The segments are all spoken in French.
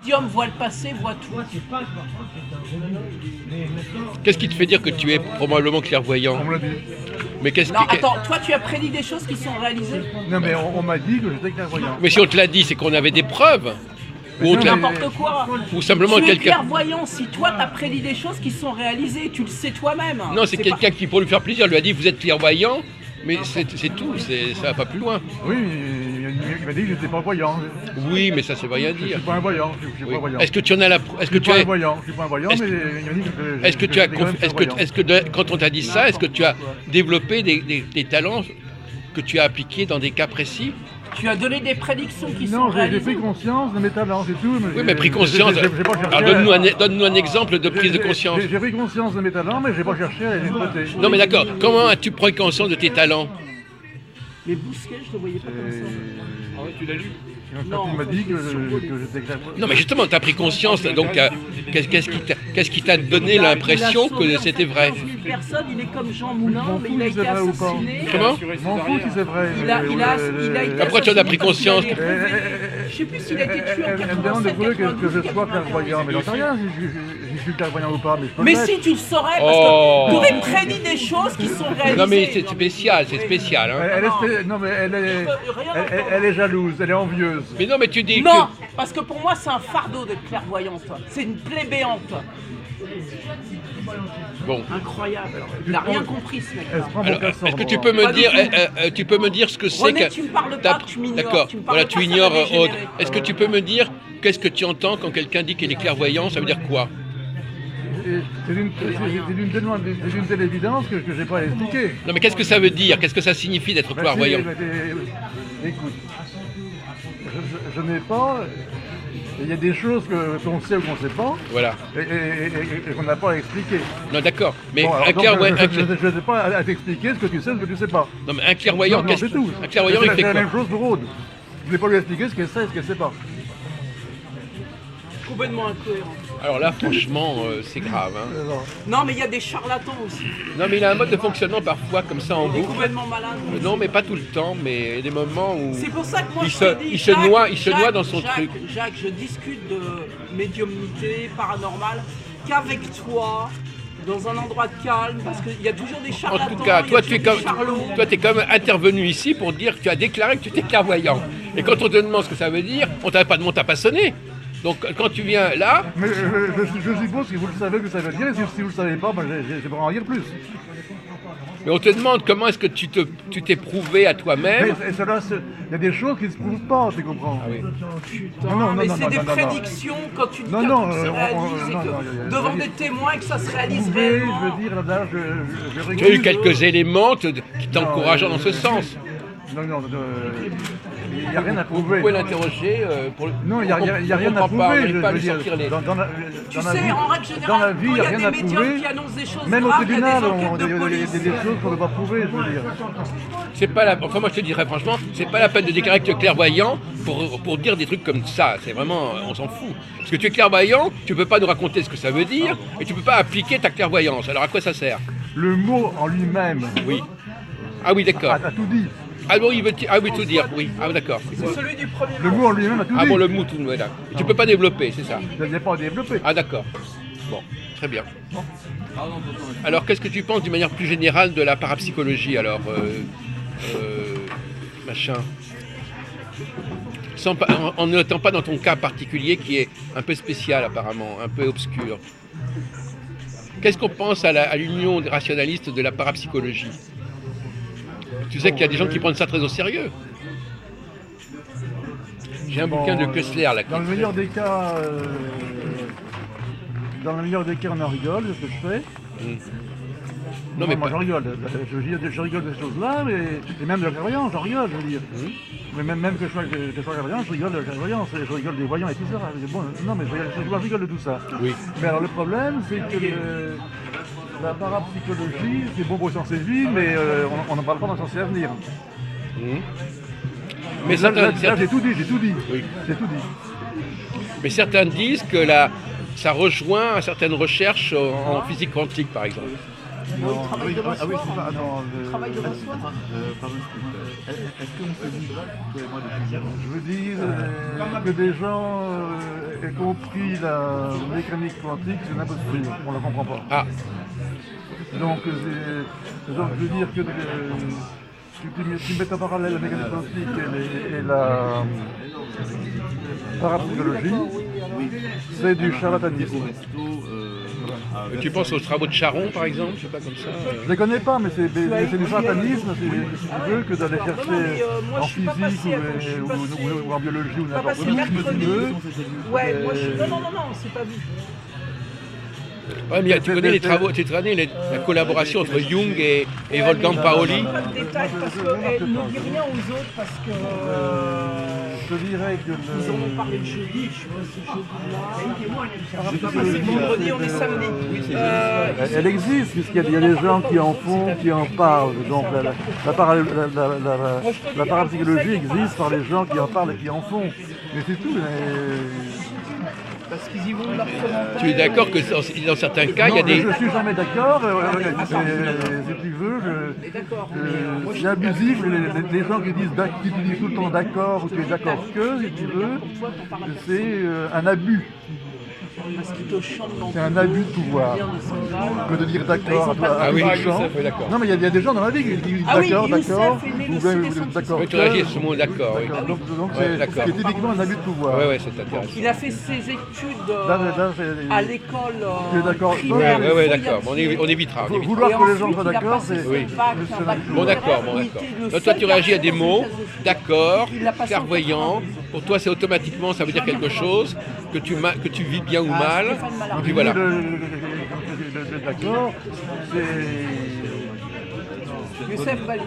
médium voit le passé, voit tout. Qu'est-ce qui te fait dire que tu es probablement clairvoyant? On me l'a dit. Mais qu'est-ce Non, qui... attends, toi tu as prédit des choses qui sont réalisées. Non, mais on m'a dit que j'étais clairvoyant. Mais si on te l'a dit, c'est qu'on avait des preuves. Ou, on te l'a- N'importe quoi. ou simplement Tu es quelqu'un... clairvoyant si toi t'as prédit des choses qui sont réalisées, tu le sais toi-même. Non, c'est quelqu'un qui, pour lui faire plaisir, lui a dit vous êtes clairvoyant, mais c'est tout, ça va pas plus loin. Oui, il m'a dit que j'étais pas voyant. Oui, mais ça, ça veut rien Je dire. suis pas un voyant. Je suis Oui. pas un voyant. Est-ce que tu en as la... Est-ce que Je suis tu pas as... un voyant. Je suis pas un voyant, Est-ce mais que- il m'a dit que Est-ce que tu as... j'étais quand même Est-ce clairvoyant. quand on t'a dit ça, est-ce que tu as développé des talents que tu as appliqués dans des cas précis? Tu as donné des prédictions qui sont Non, j'ai réalisées. pris conscience de mes talents, c'est tout. Oui, mais pris conscience... J'ai pas cherché Alors donne-nous un exemple de prise de J'ai- conscience. J'ai pris conscience de mes talents, mais j'ai pas cherché à les exploiter. Non, mais d'accord, comment as-tu pris conscience de tes talents? Mais Bousquet, je ne le voyais pas comme ça. Ah ouais, tu l'as lu? Il m'a dit que j'étais clairvoyant. Non, mais justement, tu as pris conscience, donc qu'est-ce qui t'a donné l'impression que c'était vrai? Personne, il est comme Jean Moulin, m'en mais fous il a si été c'est vrai ou pas. assassiné. Comment? Je m'en fous si c'est vrai. Il a été Pourquoi tu en as pris assassiné parce qu'il conscience? allait révéler- Je sais plus s'il a été tué en Elle me demande de 87, prouver que 92, je sois clairvoyant, mais j'en sais rien si je suis clairvoyant ou pas, mais je peux Mais le si mettre. tu le saurais, parce Oh. que tu aurais prédit des choses qui sont réalisées. Non, mais c'est spécial, hein. Non, mais elle est, Rien entendre. elle est jalouse, elle est envieuse. Mais non, mais tu dis Non, que... parce que pour moi c'est un fardeau d'être clairvoyante. C'est une plaie béante. Bon. Incroyable. Il n'a rien compris ce mec. Elle se prend Alors, pour Cassandre. est-ce que tu peux me Pas du dire, tout. tu peux me dire ce que c'est René, que... tu me parles t'as- pas, tu m'ignores. D'accord, Tu me parles voilà, pas, tu ça va ignores dégénérer. Aude. Est-ce que tu peux me dire qu'est-ce que tu entends quand quelqu'un dit qu'il est clairvoyant? Ça veut dire quoi? C'est d'une telle évidence que je n'ai pas à expliquer. Non, mais qu'est-ce que ça veut dire? Qu'est-ce que ça signifie d'être clairvoyant? Écoute, je n'ai pas. Il y a des choses qu'on sait ou qu'on ne sait pas, Voilà. et qu'on n'a pas à expliquer. Non, d'accord. Mais Bon, alors, un donc, clairvoyant... je n'ai pas à t'expliquer ce que tu sais, ce que tu ne sais pas. Non, mais un clairvoyant, Non, c'est tout. Un clairvoyant, il fait C'est la quoi? même chose pour Aude. Je ne vais pas lui expliquer ce qu'elle sait et ce qu'elle ne sait pas. Complètement incohérent. Alors là, franchement, c'est grave, hein. Non, mais il y a des charlatans aussi. Non, mais il a un mode de fonctionnement parfois comme ça en Il est boucle. complètement malade. Non, mais pas tout le temps, mais il y a des moments où... C'est pour ça que moi Il je se- te dis, il se Jacques, noie- il se Jacques, noie dans son Jacques, truc. Jacques, je discute de médiumnité paranormale qu'avec toi, dans un endroit calme, parce qu'il y a toujours des En charlatans. tout cas, il y a toi, tu es toujours comme, des charlots. toi, t'es comme intervenu ici pour dire que tu as déclaré que tu étais clairvoyant. Et quand on te demande ce que ça veut dire, on t'a pas sonné. Donc quand tu viens là, Mais je suppose que vous le savez que ça veut dire, et si vous ne le savez pas, ben, j'ai pas rien de plus. mais on te demande comment est-ce que tu t'es prouvé à Mais toi-même. il y a des choses qui ne se prouvent pas, tu comprends. Ah oui. Putain, Non, mais non, c'est non, des non, non. prédictions quand tu dis Non, qu'un non, truc se réalise et non, que non, devant je veux des dire- témoins que ça se réalise Vous pouvez, réellement. je veux dire, là, je Tu as eu quelques éléments qui t'encouragent dans ce sens. Non, non, il n'y a rien à Vous prouver. pouvez l'interroger pour le... Non, il n'y a on rien à comprend pas, on prouver. n'arrive pas à je lui veux dire. sortir les... Tu sais, en règle générale, dans la vie, quand il n'y a rien des à médiums prouver. qui annoncent des choses Même au graves, il y a tribunal, des enquêtes de il y a police. des choses qu'on ne peut pas prouver, je veux dire. C'est pas la... Enfin, moi je te dirais franchement, c'est pas la peine de déclarer que tu es clairvoyant pour dire des trucs comme ça. C'est vraiment, on s'en fout. Parce que tu es clairvoyant, tu peux pas nous raconter ce que ça veut dire et tu peux pas appliquer ta clairvoyance. Alors à quoi ça sert? Le mot en lui-même Oui. Ah oui, d'accord. a tout dit. Ah bon, ah oui, tout dire. Oui. Ah d'accord. C'est celui du premier Le mot en lui-même a tout Ah dit. bon, le mou, tout, voilà. Et tu peux pas développer, c'est ça? Je n'ai pas développé. Ah d'accord. Bon, très bien. Alors, qu'est-ce que tu penses d'une manière plus générale de la parapsychologie, alors, machin en ne notant pas dans ton cas particulier qui est un peu spécial apparemment, un peu obscur. Qu'est-ce qu'on pense à l'union des rationalistes de la parapsychologie? Tu sais qu'il y a des gens qui prennent ça très au sérieux. J'ai un bouquin de Kessler là. Dans le meilleur des cas, on en rigole de ce que je fais. Non, mais moi, pas- j'en rigole. Je rigole de ces choses-là, et même de la clairvoyance, j'en rigole, je veux dire. Mais même que je sois clairvoyant, je rigole de la clairvoyance, je rigole des voyants et tout ça. Bon, non, mais je rigole de tout ça. Oui. Mais alors le problème, c'est que la parapsychologie, c'est bon pour les sciences et vie, mais on n'en parle pas dans les sciences à venir. Mais Là, certains, j'ai tout dit. Oui. J'ai tout dit. mais certains disent que ça rejoint certaines recherches en physique quantique, par exemple. Bon, il travaille demain ah oui, soir. c'est pas. Attends, Il travaille demain soir. pardon, est-ce qu'on peut dire, toi et moi, depuis je veux dire que des gens aient compris la mécanique quantique, c'est impossible, on la comprend pas. Ah, Donc, je veux dire que tu mets en parallèle la mécanique quantique et la parapsychologie, c'est du charlatanisme. tu penses aux travaux de Charon, par exemple, je sais pas comme ça. Je les connais pas, mais c'est du charlatanisme, si tu veux, que d'aller chercher moi, en je suis pas physique passé à côté, ou en biologie ou Pas n'importe passé où, mercredi. tu veux. Ouais, moi je suis. Non, c'est pas vu. Ouais, mais tu connais les travaux, tu connais la collaboration entre Jung et Wolfgang Paoli. Pas de détails parce qu'elle ne dit rien aux autres parce que. Je dirais que Ils en ont parlé le jeudi, je sais pas si jeudi-là. Je sais pas si c'est vendredi, on est samedi. elle existe, puisqu'il y a des gens qui en font, qui en parlent. Donc la parapsychologie existe par les gens qui en parlent et qui en font. Mais c'est tout. Parce qu'ils y vont de leur commentaire. Tu es d'accord que dans certains cas, il y a des... Je suis jamais d'accord. Si tu veux, c'est abusif. Les gens qui disent tout le temps d'accord ou tu es d'accord que, si tu veux, c'est un abus. Parce qu'ils te chantent dans C'est un abus de pouvoir que de dire d'accord Ah oui, tout le temps. oui, d'accord. Non, mais il y a des gens dans la vie qui disent Ah oui, d'accord, Youssef d'accord, est né ou le bien 6 vous êtes décembre. d'accord. Oui, tu réagis à ce mot d'accord, oui. Donc Ouais, d'accord. c'est typiquement un abus de pouvoir. Ouais, c'est intéressant. Il a fait ses études Là, à l'école Tu es d'accord? primaire. Ouais, d'accord. On évitera. On évitera. Vouloir Et que les gens ensuite, soient il a d'accord, passé c'est... son Oui. bac, un bac Bon, d'accord, littéraire, où il était le Toi, seul tu réagis à des garçon mots, aux États-Unis. d'accord, Il l'a passé en clairvoyant. 92. Pour toi, c'est automatiquement, ça veut dire quelque chose, que tu vis bien ou mal. Stéphane Mallarmé. Et puis voilà. Le d'accord, c'est... Youssef Bali.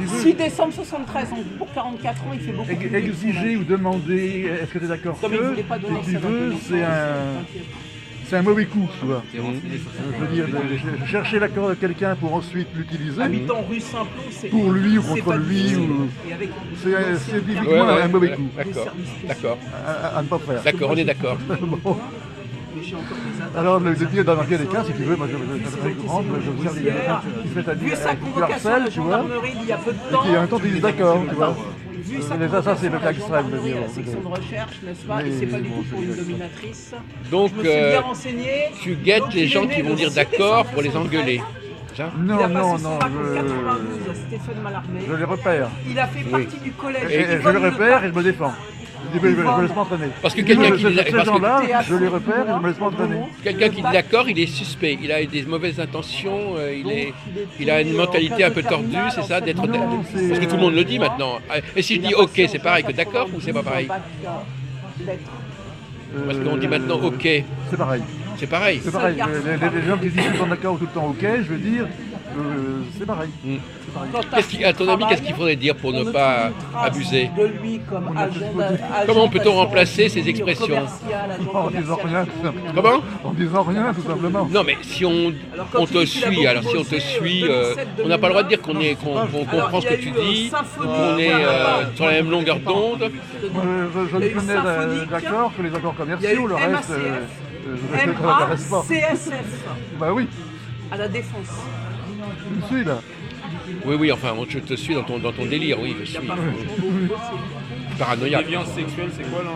6 décembre 73, donc pour 44 ans, il fait beaucoup plus Exiger ou demander, est-ce que tu es d'accord Comme il voulait pas donner si tu sa veux, date. c'est un mauvais coup, tu vois. Je veux dire, de chercher l'accord de quelqu'un pour ensuite l'utiliser, Habitant rue Saint-Plon, c'est pour lui ou c'est contre pas lui, difficile. ou... Et avec c'est Ouais, typiquement un mauvais coup D'accord. à ne pas faire. D'accord, on est d'accord. Bon. Mais j'ai encore des attaques. Alors, le dire dans quel cas, si tu veux, moi je comprendre, je observe des gens qui se mettent à Vu dire sa tu convocation à la harcèles, tu vois, gendarmerie il y a peu de et temps, qui en même temps te disent d'accord, tu vois. vu sa Mais ça, c'est le cas convocation à la extrême, je veux gendarmerie, dire. à la section de recherche, n'est-ce pas, et c'est pas du tout pour une dominatrice. Donc, Je me suis bien renseigné. tu guettes Donc, les il est gens né qui vont le dire 6 d'accord pour les décembre engueuler. Ça Il a Non, passé non, son non, bac en 92 à Stéphane Mallarmé. je les repère. Il a fait partie du collège. Et je les repère et je me défends. Je me laisse pas entraîner. Parce que quelqu'un qui Ces parce que gens-là, je les repère et je me laisse pas entraîner. quelqu'un qui dit d'accord, il est suspect. Il a des mauvaises intentions. Il a une mentalité un peu tordue, c'est ça, d'être. Non, c'est- Parce que tout le monde le dit maintenant. Et si je dis ok, c'est pareil que d'accord ou c'est pas pareil? Parce qu'on dit maintenant ok, C'est pareil. c'est pareil. C'est pareil. Les gens qui disent tout le temps d'accord ou tout le temps ok, je veux dire, c'est pareil. Mm. Quand À ton avis, qu'est-ce qu'il faudrait dire pour ne pas abuser? De lui comme agent Comment peut-on remplacer ces expressions? En disant rien, tout simplement. Comment? En disant rien, tout simplement. Non, mais si on te suit, alors si on te suit, on n'a pas le droit de dire qu'on comprend ce que tu dis, qu'on est sur la même longueur d'onde. Je ne connais d'accord que les accords commerciaux, le reste, je ne m'intéresse pas. MACSF Bah oui, à la défense. je me suis là. Oui, enfin, je te suis dans ton délire, oui, je suis. Paranoïaque. Déviance sexuelle, c'est quoi là?